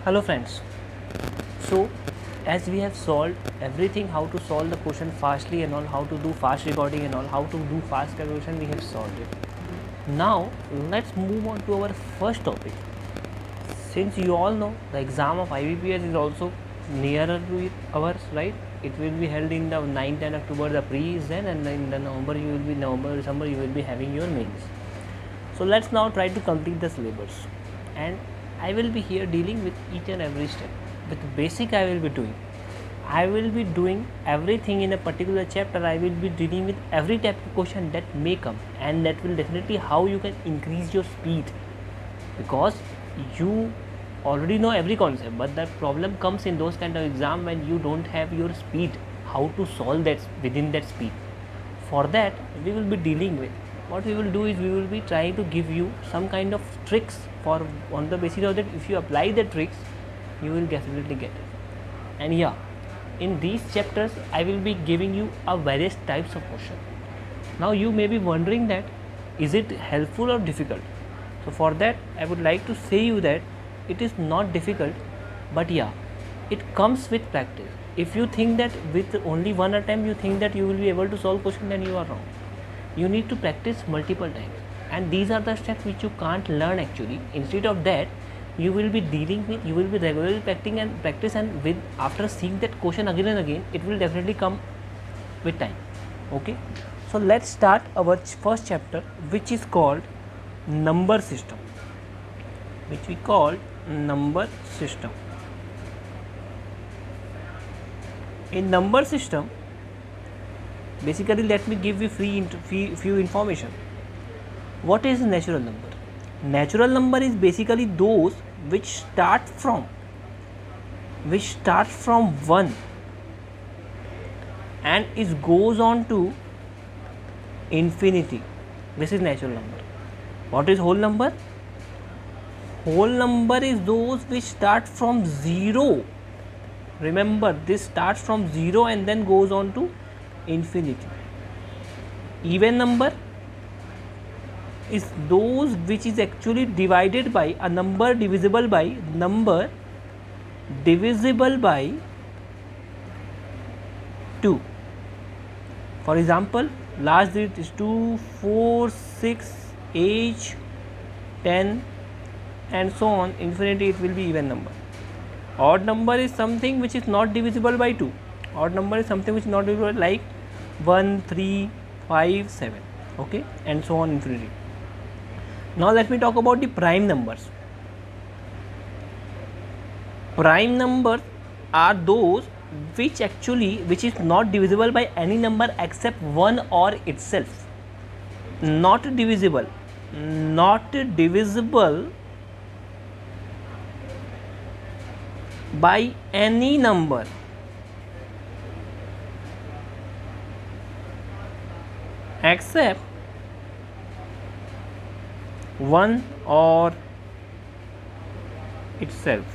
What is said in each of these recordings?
Hello friends. So as we have solved everything, how to solve the question fastly and all, how to do fast recording and all, how to do fast calculation, we have solved it. Now let's move on to our first topic. Since you all know the exam of IBPS is also nearer to ours, right? It will be held in the 9th and October, the pre is then, and in the November, December you will be having your mains. So let's now try to complete the syllabus, and I will be here dealing with each and every step. With basic I will be doing everything in a particular chapter. I will be dealing with every type of question that may come, and that will definitely how you can increase your speed, because you already know every concept, but the problem comes in those kind of exam when you don't have your speed, how to solve that within that speed. For that we will be dealing with, what we will do is we will be trying to give you some kind of tricks, for on the basis of that if you apply the tricks you will definitely get it. And yeah, in these chapters I will be giving you a various types of question. Now you may be wondering that is it helpful or difficult. So for that I would like to say you that it is not difficult, but yeah, it comes with practice. If you think that with only one attempt you think that you will be able to solve question, then you are wrong. You need to practice multiple times, and these are the steps which you can't learn actually. Instead of that, you will be regularly practice and with after seeing that question again and again, it will definitely come with time. Okay, so let's start our first chapter, which is called number system, which we call number system. In number system, basically let me give you few information. What is natural number? Natural number is basically those which start from 1 and it goes on to infinity. This is natural number. What is whole number? Whole number is those which start from 0. Remember, this starts from 0 and then goes on to infinity. Even number is those which is actually divided by a number divisible by 2. For example, last digit is 2, 4, 6, 8, 10 and so on, infinity. It will be even number. Odd number is something which is not divisible by 2. Odd number is something which is not divisible, like 1, 3, 5, 7, okay, and so on, infinity. Now let me talk about the prime numbers. Prime numbers are those which is not divisible by any number except 1 or itself. Not divisible by any number except 1 or itself.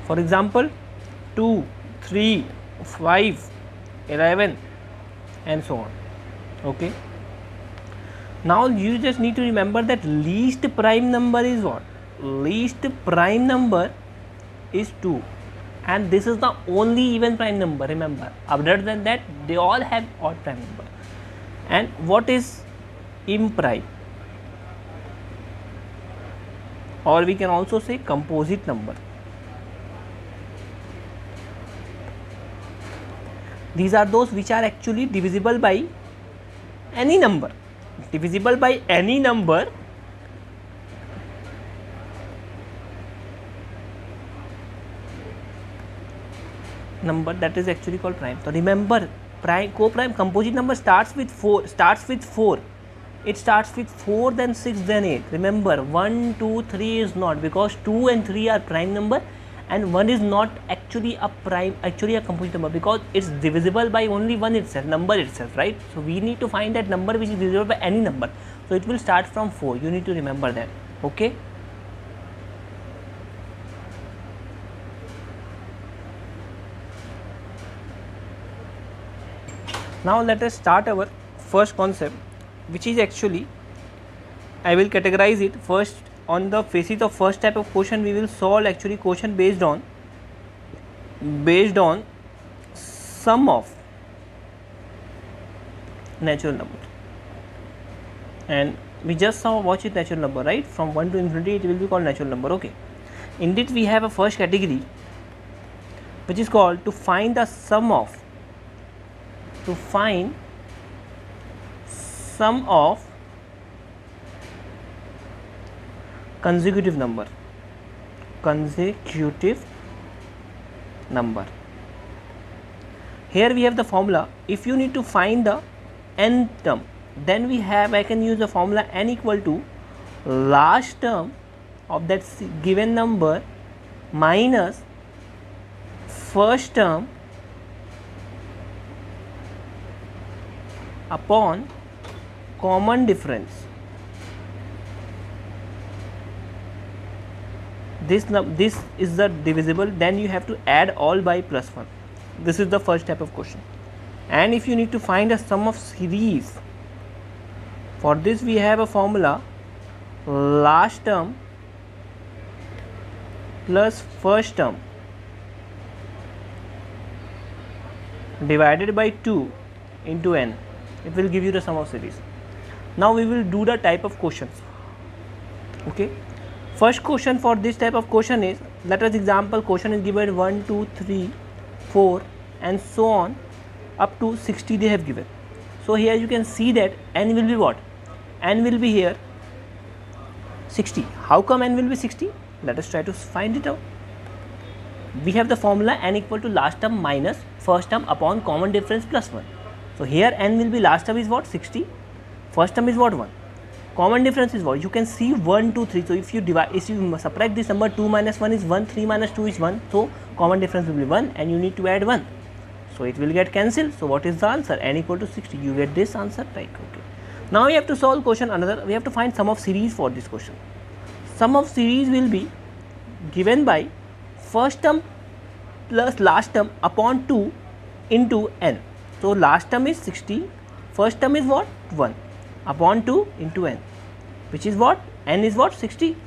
For example, 2, 3, 5, 11 and so on. Okay. Now you just need to remember that least prime number is what? Least prime number is 2, and this is the only even prime number. Remember, other than that they all have odd prime number. And what is imprime, or we can also say composite number? These are those which are actually divisible by any number. Divisible by any number that is actually called prime. So remember, prime, co-prime, composite number starts with 4. It starts with 4, then 6, then 8. Remember, 1, 2, 3 is not, because 2 and 3 are prime number, and 1 is not actually a composite number, because it's divisible by only number itself, right? So we need to find that number which is divisible by any number. So it will start from 4. You need to remember that. Okay. Now let us start our first concept, which is actually, I will categorize it first on the basis of first type of question, we will solve actually question based on sum of natural number, and we just saw watch it natural number, right? From 1 to infinity it will be called natural number. Okay, in it we have a first category which is called to find the sum of consecutive number. Here we have the formula. If you need to find the n term, then I can use the formula n equal to last term of that given number minus first term upon common difference. This is the divisible, then you have to add all by plus 1. This is the first type of question. And if you need to find a sum of series, for this we have a formula last term plus first term divided by 2 into n. It will give you the sum of series. Now we will do the type of questions. Okay, first question for this type of question is, let us example question is given 1 2 3 4 and so on up to 60 they have given. So here you can see that n will be what? N will be here 60. How come n will be 60? Let us try to find it out. We have the formula n equal to last term minus first term upon common difference plus 1. So here n will be last term is what? 60. First term is what? 1. Common difference is what? You can see 1 2 3. So if you subtract this number, 2 minus 1 is 1, 3 minus 2 is 1. So common difference will be 1 and you need to add 1. So it will get cancelled. So what is the answer? N equal to 60. You get this answer, right? Okay. Now we have to solve question another. We have to find sum of series for this question. Sum of series will be given by first term plus last term upon 2 into n. So last term is 60. First term is what? 1 upon 2 into n, which is what? N is what? 60.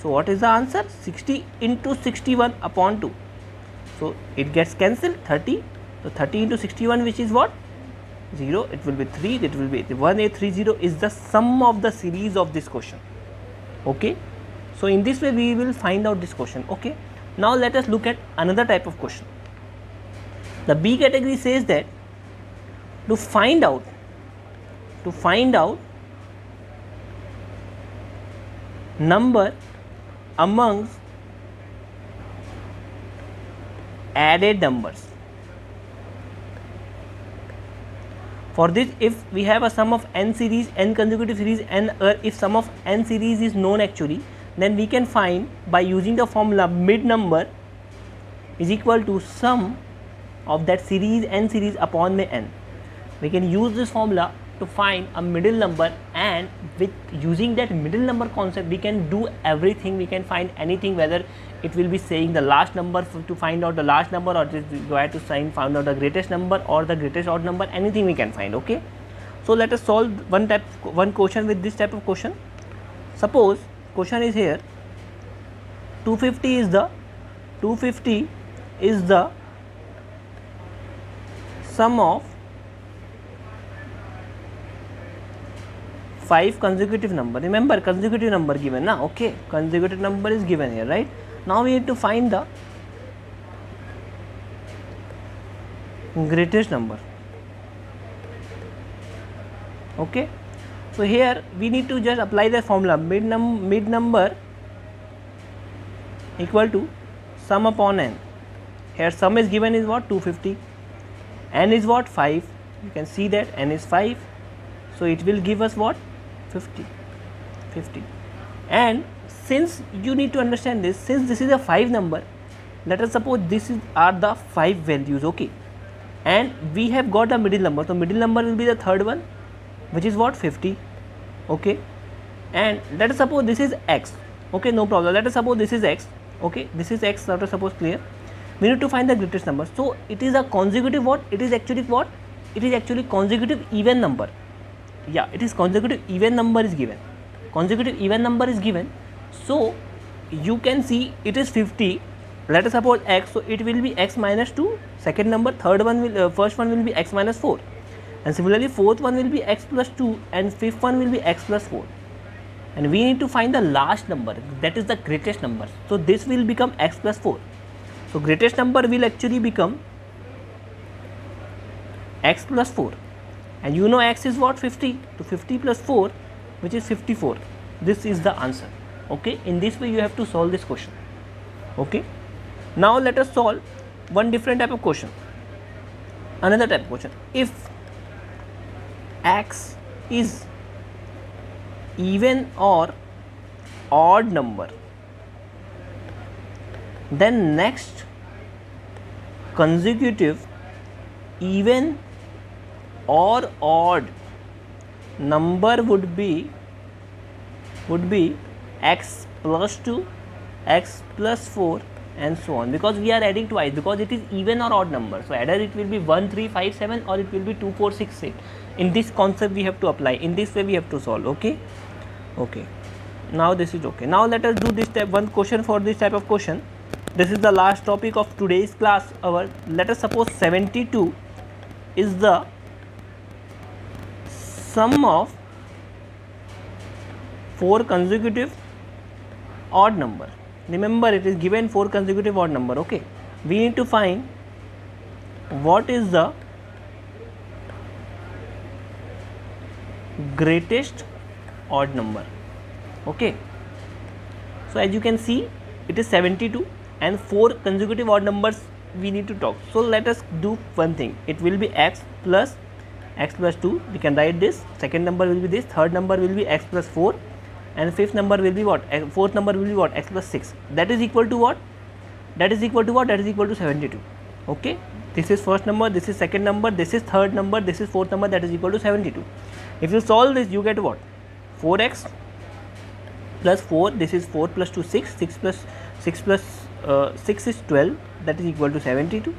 So what is the answer? 60 into 61 upon 2. So it gets cancelled, 30. So 30 into 61, which is what? 0. It will be 3. It will be 1830 is the sum of the series of this question. Okay. So in this way we will find out this question. Okay. Now let us look at another type of question. The B category says that to find out number amongst added numbers. For this, if we have a sum of n series, n consecutive series, if sum of n series is known actually, then we can find by using the formula mid number is equal to sum of that series n series upon may n. We can use this formula to find a middle number, and with using that middle number concept we can do everything. We can find anything, whether it will be saying the last number to find out the last number, or it is required to find out the greatest number or the greatest odd number, anything we can find. Okay, so let us solve one question with this type of question. Suppose question is here 250 is the sum of 5 consecutive number. Remember, consecutive number given na. Okay, consecutive number is given here, right? Now we need to find the greatest number. Okay, so here we need to just apply the formula mid number equal to sum upon n. Here sum is given is what? 250. N is what? 5. You can see that n is 5. So it will give us what? 50. And since you need to understand this, since this is a 5 number, let us suppose this are the 5 values. Okay, and we have got a middle number. So middle number will be the third one, which is what? 50. Okay, and let us suppose this is x. Okay, no problem. Let us suppose this is x. Okay, this is x. Let us suppose clear. We need to find the greatest number. So it is a consecutive what? It is actually what? It is actually consecutive even number. Yeah, it is consecutive even number is given. Consecutive even number is given. So you can see it is 50. Let us suppose x, so it will be x minus 2, second number, third one will first one will be x minus 4, and similarly fourth one will be x plus 2, and fifth one will be x plus 4, and we need to find the last number, that is the greatest number. So this will become x plus 4. So greatest number will actually become x plus 4, and you know x is what, 50, so 50 plus 4, which is 54. This is the answer. Okay, in this way you have to solve this question. Okay, now let us solve one different type of question, another type of question. If x is even or odd number, then next consecutive even or odd number would be x plus 2, x plus 4, and so on, because we are adding twice, because it is even or odd number. So either it will be 1 3 5 7 or it will be 2 4 6 8. In this concept we have to apply, in this way we have to solve. Okay, now this is okay. Now let us do this type one question for this type of question. This is the last topic of today's class. Let us suppose 72 is the sum of 4 consecutive odd number. Remember, it is given 4 consecutive odd number. Okay, we need to find what is the greatest odd number. Okay, so as you can see, it is 72 and 4 consecutive odd numbers we need to talk. So let us do one thing. It will be x plus 2. We can write this. Second number will be this. Third number will be x plus 4, and fifth number will be what? Fourth number will be what? X plus 6. That is equal to what? That is equal to what? That is equal to 72. Okay, this is first number, this is second number, this is third number, this is fourth number. That is equal to 72. If you solve this, you get what? 4x plus 4. This is 4 plus 2 6. 6 plus 6 is 12. That is equal to 72.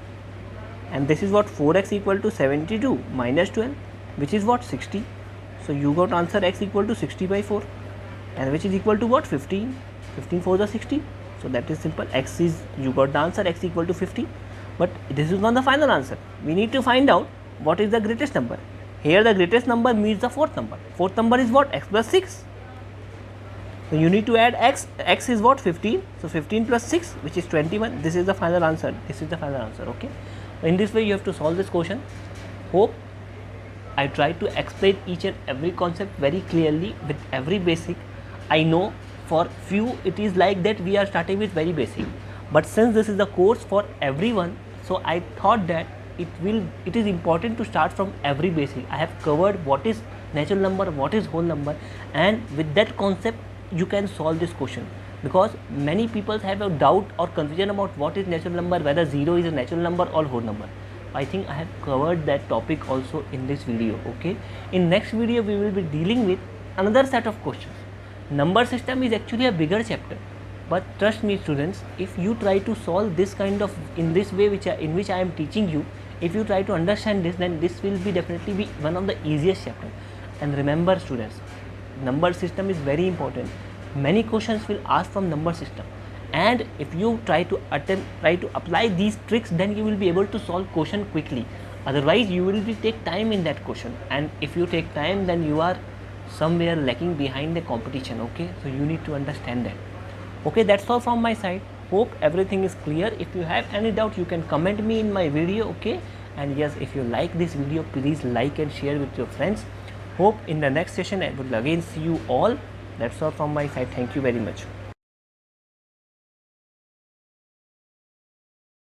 And this is what? 4x equal to 72 minus 12, which is what? 60. So you got answer x equal to 60 by 4, and which is equal to what? 15. 15 4 is 60. So that is simple. X is, you got the answer, x equal to 50. But this is not the final answer. We need to find out what is the greatest number. Here the greatest number means the fourth number. Fourth number is what? X plus 6. So you need to add x. X is what? 15. So 15 plus 6, which is 21. This is the final answer. This is the final answer. Okay. In this way you have to solve this question. Hope I try to explain each and every concept very clearly with every basic. I know for few it is like that we are starting with very basic, but since this is the course for everyone, so I thought that it is important to start from every basic. I have covered what is natural number, what is whole number, and with that concept you can solve this question, because many people have a doubt or confusion about what is natural number, whether 0 is a natural number or whole number. I think I have covered that topic also in this video. Okay, in next video we will be dealing with another set of questions. Number system is actually a bigger chapter, but trust me students, if you try to solve this kind of in this way in which I am teaching you, if you try to understand this, then this will be definitely be one of the easiest chapter. And remember students, number system is very important. Many questions will ask from number system, and if you try to apply these tricks, then you will be able to solve question quickly. Otherwise you will take time in that question, and if you take time, then you are somewhere lacking behind the competition. Okay, so you need to understand that. Okay, that's all from my side. Hope everything is clear. If you have any doubt, you can comment me in my video. Okay, and yes, if you like this video, please like and share with your friends. Hope in the next session I will again see you all. That's all from my side. Thank you very much.